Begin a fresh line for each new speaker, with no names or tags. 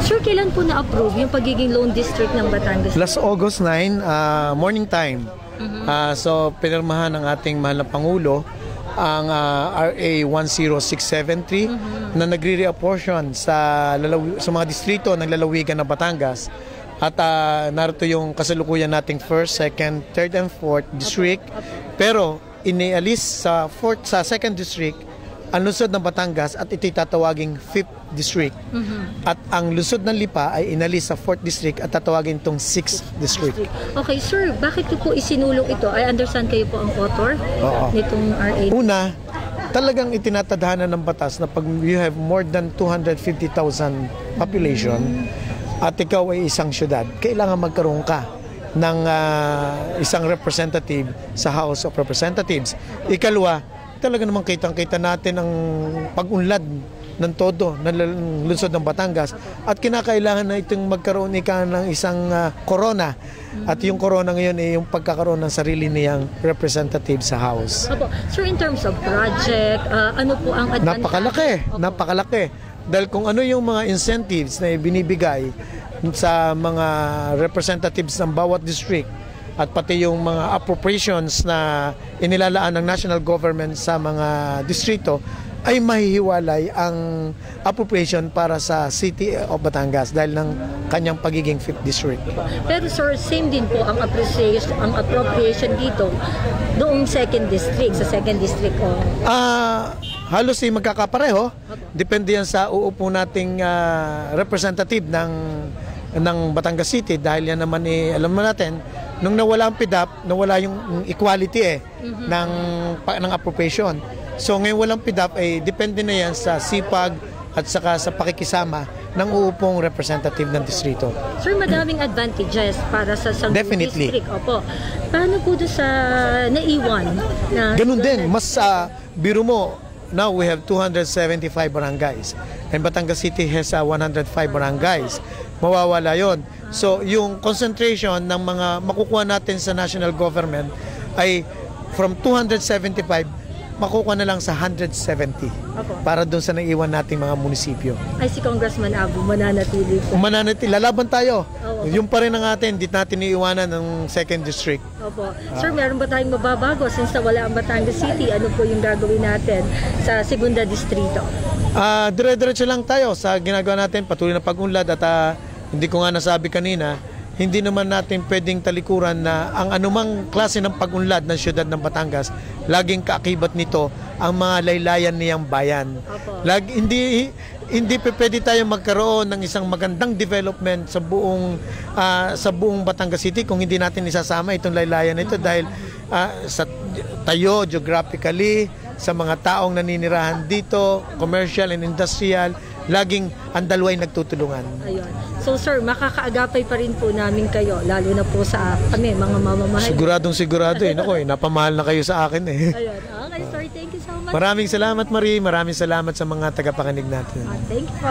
Sir, kailan po na-approve yung pagiging loan district ng Batangas?
Last August 9, morning time. So, pinirmahan ng ating mahal na Pangulo ang RA 10673 na nagre-reapportion sa mga distrito ng lalawigan ng Batangas. At narito yung kasalukuyan nating 1st, 2nd, 3rd, and 4th district. Pero inialis sa 2nd district ang lungsod ng Batangas at ito'y tatawaging 5th district. At ang lungsod ng Lipa ay inalis sa 4th district at tatawagin itong 6th district.
Okay, sir, bakit po isinulong ito? I understand kayo po ang author nitong RA.
Una, talagang itinatadhana ng batas na pag you have more than 250,000 population at ikaw ay isang syudad, kailangan magkaroon ka ng isang representative sa House of Representatives. Ikalawa, talaga naman kitang-kita natin ang pag-unlad ng todo ng lungsod ng Batangas at kinakailangan na itong magkaroon ng isang corona at yung corona ngayon ay yung pagkakaroon ng sarili niyang representative sa House.
Sir, in terms of project, ano po ang advantage?
Napakalaki. Dahil kung ano yung mga incentives na binibigay sa mga representatives ng bawat district at pati yung mga appropriations na inilalaan ng national government sa mga distrito, ay mahihiwalay ang appropriation para sa City of Batangas dahil ng kanyang pagiging 5th district.
Pero sir, same din po ang appropriation dito doong 2nd district, sa 2nd district.
Halos magkakapareho. Depende yan sa uupo nating representative ng Batangas City dahil yan naman alam mo natin, nung nawala ang PDAP, nawala yung equality ng appropriation. So ngayon walang PDAP, depende na yan sa sipag at saka sa pakikisama ng uupong representative ng distrito.
Sir, madaming advantages para sa
Definitely.
District. Opo. Paano po doon sa naiwan?
Ganun din. Mas biro mo, now we have 275 barangays and Batangas City has 105 barangays. Mawawala yon. So yung concentration ng mga makukuha natin sa national government ay from 275 makukuha na lang sa 170 para doon sa naiwan nating mga munisipyo.
Ay, si Congressman Abu, mananatili po.
Mananatili. Lalaban tayo. Yung pa rin ang atin, di natin iiwanan ng 2nd district.
Opo. Sir, meron ba tayong mababago since wala ang Batangas City? Ano po yung gagawin natin sa 2nd distrito?
Dire-diretso lang tayo sa ginagawa natin, patuloy na pag-unlad at hindi ko nga nasabi kanina, hindi naman natin pwedeng talikuran na ang anumang klase ng pag-unlad ng siyudad ng Batangas, laging kaakibat nito ang mga laylayan niyang bayan. Hindi pwede tayo magkaroon ng isang magandang development sa buong Batangas City kung hindi natin isasama itong laylayan nito dahil sa tayo geographically, sa mga taong naninirahan dito, commercial and industrial, laging ang dalawa ay nagtutulungan. Ayun.
So sir, makakaagapay pa rin po namin kayo, lalo na po sa kami, mga mamamahal.
Siguradong sigurado napamahal na kayo sa akin
Ayun. Okay sir, thank you so much.
Maraming salamat Marie, maraming salamat sa mga tagapakinig natin.
Thank you po.